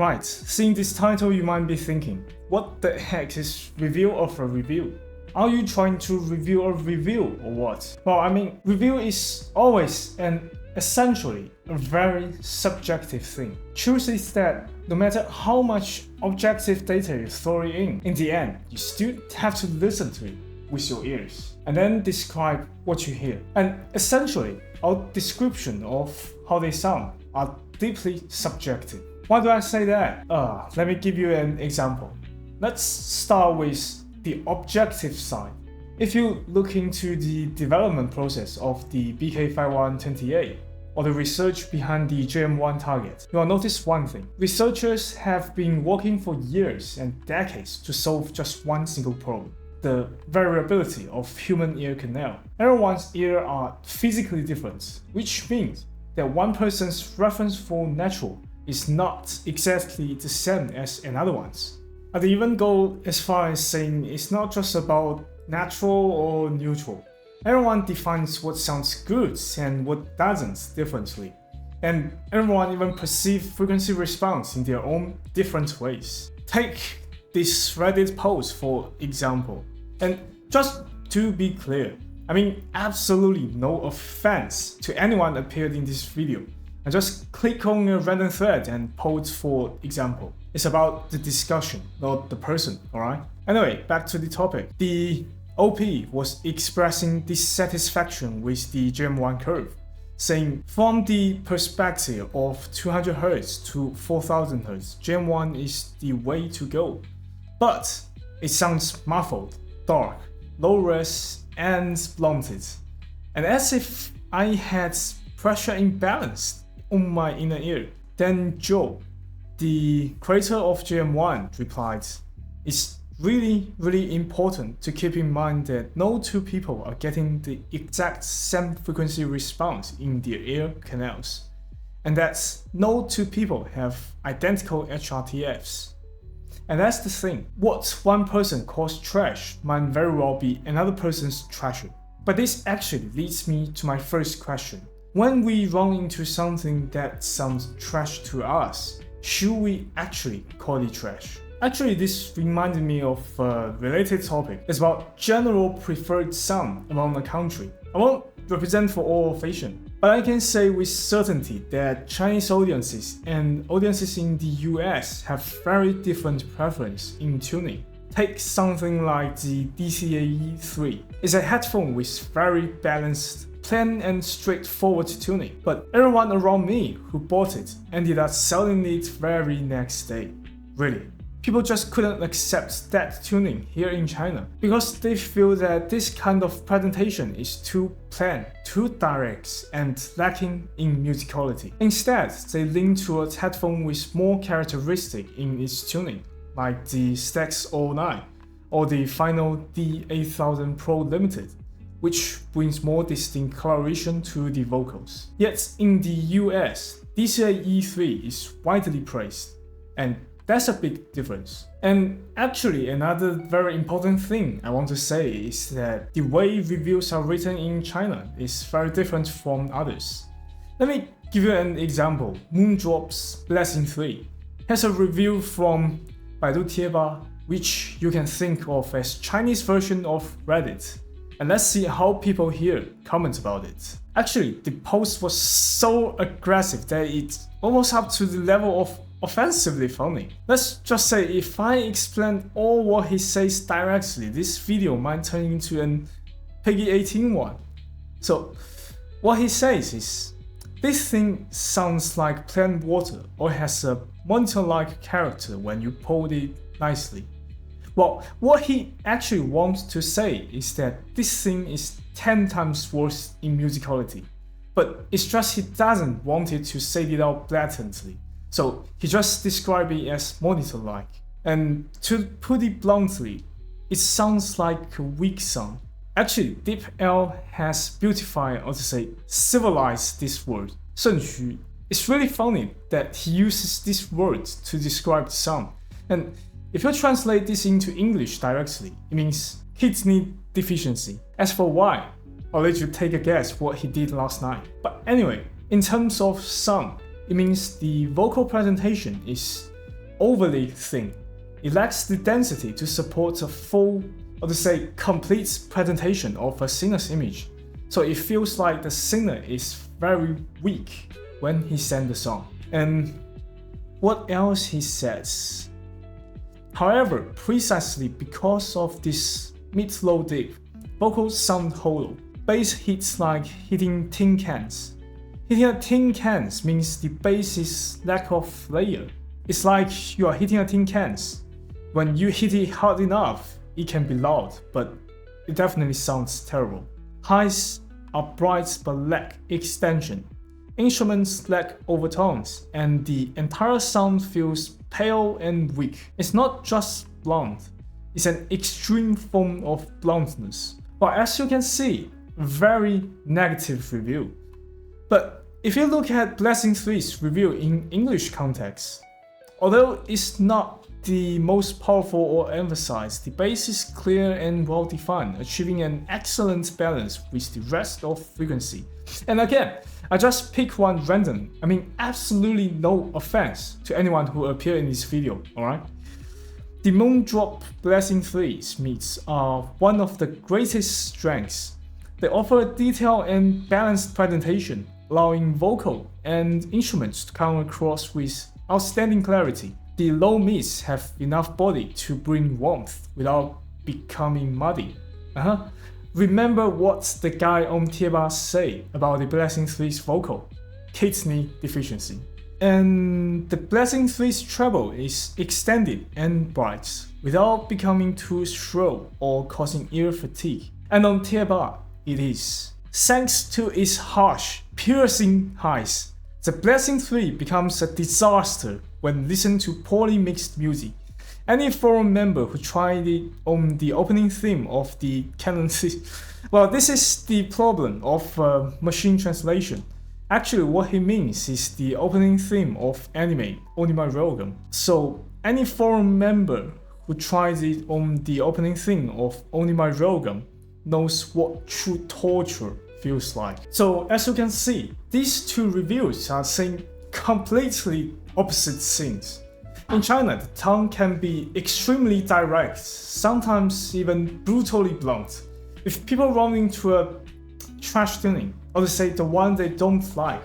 Right, seeing this title you might be thinking, what the heck is review of a review? Are you trying to review a review or what? Well, I mean, review is always and essentially a very subjective thing. Truth is that no matter how much objective data you throw in the end, you still have to listen to it with your ears and then describe what you hear. And essentially, our description of how they sound are deeply subjective. Why do I say that? Let me give you an example. Let's start with the objective side. If you look into the development process of the BK5128 or the research behind the JM1 target, you will notice one thing. Researchers have been working for years and decades to solve just one single problem: the variability of human ear canal. Everyone's ears are physically different, which means that one person's reference for natural is not exactly the same as another one's. I'd even go as far as saying it's not just about natural or neutral. Everyone defines what sounds good and what doesn't differently. And everyone even perceives frequency response in their own different ways. Take this Reddit post for example. And just to be clear, I mean absolutely no offense to anyone appeared in this video. I just click on a random thread and post for example. It's about the discussion, not the person, alright? Anyway, back to the topic. The OP was expressing dissatisfaction with the JM1 curve, saying from the perspective of 200 Hz to 4000 Hz, JM1 is the way to go. But it sounds muffled, dark, low res, and blunted. And as if I had pressure imbalance on my inner ear. Then Joe, the creator of JM1, replied, "It's really important to keep in mind that no two people are getting the exact same frequency response in their ear canals, and that no two people have identical HRTFs. And that's the thing, what one person calls trash might very well be another person's treasure." But this actually leads me to my first question. When we run into something that sounds trash to us, should we actually call it trash? Actually, this reminded me of a related topic. It's about general preferred sound among the country. I won't represent for all of Asia, but I can say with certainty that Chinese audiences and audiences in the US have very different preference in tuning. Take something like the DCAE3. It's a headphone with very balanced, plain and straightforward tuning, but everyone around me who bought it ended up selling it very next day. Really. People just couldn't accept that tuning here in China because they feel that this kind of presentation is too plain, too direct, and lacking in musicality. Instead, they lean towards headphone with more characteristic in its tuning, like the Stax 09 or the final D8000 Pro Limited, which brings more distinct coloration to the vocals. Yet in the US, DCAE3 is widely praised, and that's a big difference. And actually, another very important thing I want to say is that the way reviews are written in China is very different from others. Let me give you an example. Moondrop's Blessing 3 has a review from Baidu Tieba, which you can think of as Chinese version of Reddit. And let's see how people here comment about it. Actually, the post was so aggressive that it's almost up to the level of offensively funny. Let's just say if I explain all what he says directly, this video might turn into an Peggy 18 one. So what he says is, this thing sounds like plain water or has a monitor-like character when you pour it nicely. Well, what he actually wants to say is that this thing is 10 times worse in musicality, but it's just he doesn't want it to say it out blatantly, so he just described it as monitor-like. And to put it bluntly, it sounds like a weak sound. Actually, Deep L has beautified, or to say, civilized this word, 肾虚. It's really funny that he uses this word to describe the sound. And if you translate this into English directly, it means kidney deficiency. As for why, I'll let you take a guess what he did last night. But anyway, in terms of sound, it means the vocal presentation is overly thin. It lacks the density to support a full, or to say complete presentation of a singer's image. So it feels like the singer is very weak when he sang the song. And what else he says? However, precisely because of this mid-low dip, vocals sound hollow. Bass hits like hitting tin cans. Hitting a tin cans means the bass is lack of layer. It's like you are hitting a tin cans. When you hit it hard enough, it can be loud, but it definitely sounds terrible. Highs are bright but lack extension. Instruments lack overtones, and the entire sound feels pale and weak. It's not just blunt, it's an extreme form of bluntness. But as you can see, very negative review. But if you look at Blessing 3's review in English context, although it's not the most powerful or emphasized, the bass is clear and well defined, achieving an excellent balance with the rest of frequency. And again, I just pick one random. I mean, absolutely no offense to anyone who appeared in this video, alright? The Moondrop Blessing 3's mids are one of the greatest strengths. They offer a detailed and balanced presentation, allowing vocal and instruments to come across with outstanding clarity. The low mids have enough body to bring warmth without becoming muddy. Remember what the guy on Delimma say about the Blessing 3's vocal? Kidney deficiency. And the Blessing 3's treble is extended and bright without becoming too shrill or causing ear fatigue. And on Delimma, it is. Thanks to its harsh, piercing highs, the Blessing 3 becomes a disaster when listened to poorly mixed music. Any forum member who tried it on the opening theme of the Canon well, this is the problem of machine translation. Actually, what he means is the opening theme of anime, Onimai Railgun. So, any forum member who tries it on the opening theme of Onimai Railgun knows what true torture feels like. So, as you can see, these two reviews are saying completely opposite things. In China, the tongue can be extremely direct, sometimes even brutally blunt. If people run into a trash tuning, or to say the one they don't like,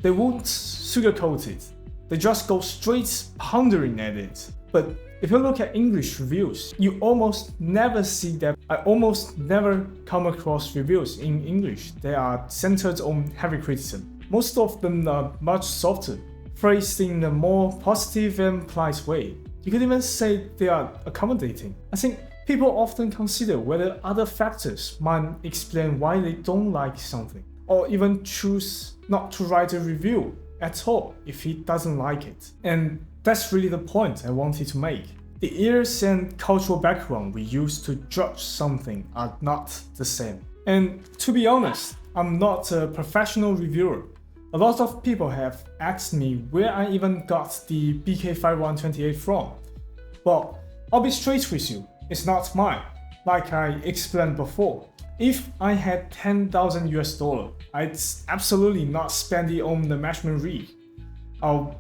they won't sugarcoat it. They just go straight pondering at it. But if you look at English reviews, you almost never see that. I almost never come across reviews in English that are centered on heavy criticism. Most of them are much softer, phrased in a more positive and polite way. You could even say they are accommodating. I think people often consider whether other factors might explain why they don't like something, or even choose not to write a review at all if he doesn't like it. And that's really the point I wanted to make. The ears and cultural background we use to judge something are not the same. And to be honest, I'm not a professional reviewer. A lot of people have asked me where I even got the BK5128 from. Well, I'll be straight with you, it's not mine, like I explained before. If I had $10,000 US, I'd absolutely not spend it on the measurement rig. I'll,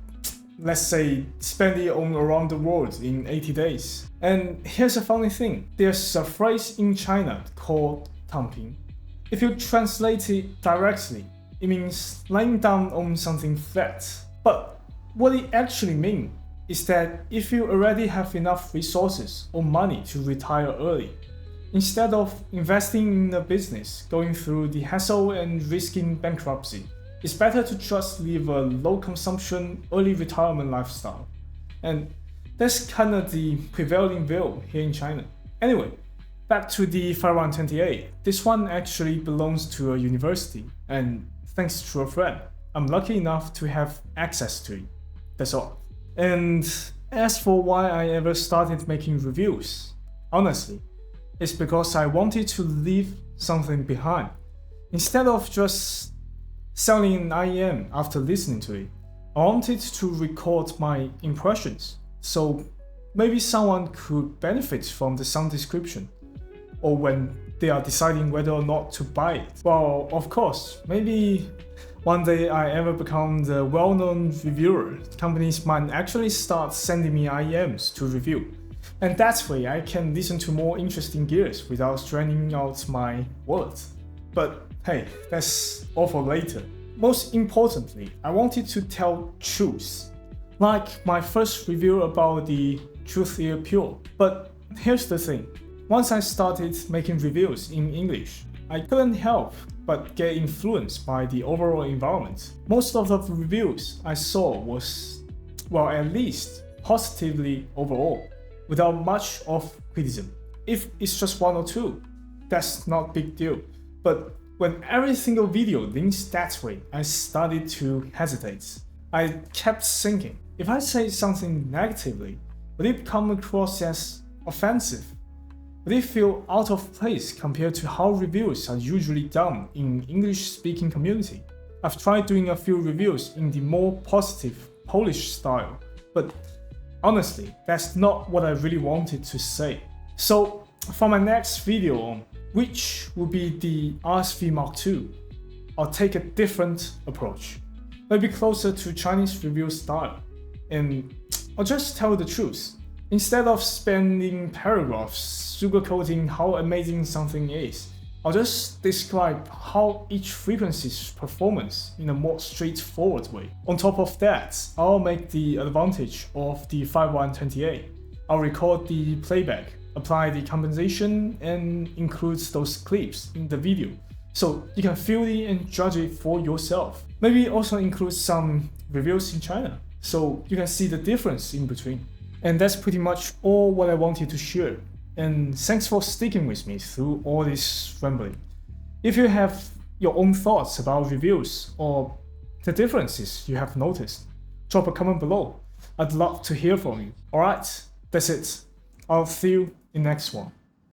let's say, spend it on around the world in 80 days. And here's a funny thing, there's a phrase in China called 躺平. If you translate it directly, it means lying down on something flat. But what it actually means is that if you already have enough resources or money to retire early, instead of investing in a business, going through the hassle and risking bankruptcy, it's better to just live a low consumption, early retirement lifestyle. And that's kind of the prevailing view here in China. Anyway, back to the 5128. This one actually belongs to a university, and thanks to a friend, I'm lucky enough to have access to it. That's all. And as for why I ever started making reviews, honestly, it's because I wanted to leave something behind. Instead of just selling an IEM after listening to it, I wanted to record my impressions, so maybe someone could benefit from the sound description, or when they are deciding whether or not to buy it. Well, of course, maybe one day I ever become the well-known reviewer, companies might actually start sending me IEMs to review. And that way I can listen to more interesting gears without straining out my wallet. But hey, that's all for later. Most importantly, I wanted to tell truths. Like my first review about the Truth Ear Pure. But here's the thing. Once I started making reviews in English, I couldn't help but get influenced by the overall environment. Most of the reviews I saw was, well, at least positively overall, without much of criticism. If it's just one or two, that's not a big deal. But when every single video links that way, I started to hesitate. I kept thinking, if I say something negatively, would it come across as offensive? Would it feel out of place compared to how reviews are usually done in English-speaking community? I've tried doing a few reviews in the more positive Polish style, but honestly, that's not what I really wanted to say. So for my next video, which will be the RSV Mark II, I'll take a different approach, maybe closer to Chinese review style, and I'll just tell the truth. Instead of spending paragraphs sugarcoating how amazing something is, I'll just describe how each frequency's performance in a more straightforward way. On top of that, I'll make the advantage of the 5128. I'll record the playback, apply the compensation, and include those clips in the video, so you can feel it and judge it for yourself. Maybe also include some reviews in China, so you can see the difference in between. And that's pretty much all what I wanted to share. And thanks for sticking with me through all this rambling. If you have your own thoughts about reviews or the differences you have noticed, drop a comment below. I'd love to hear from you. Alright, that's it. I'll see you in the next one.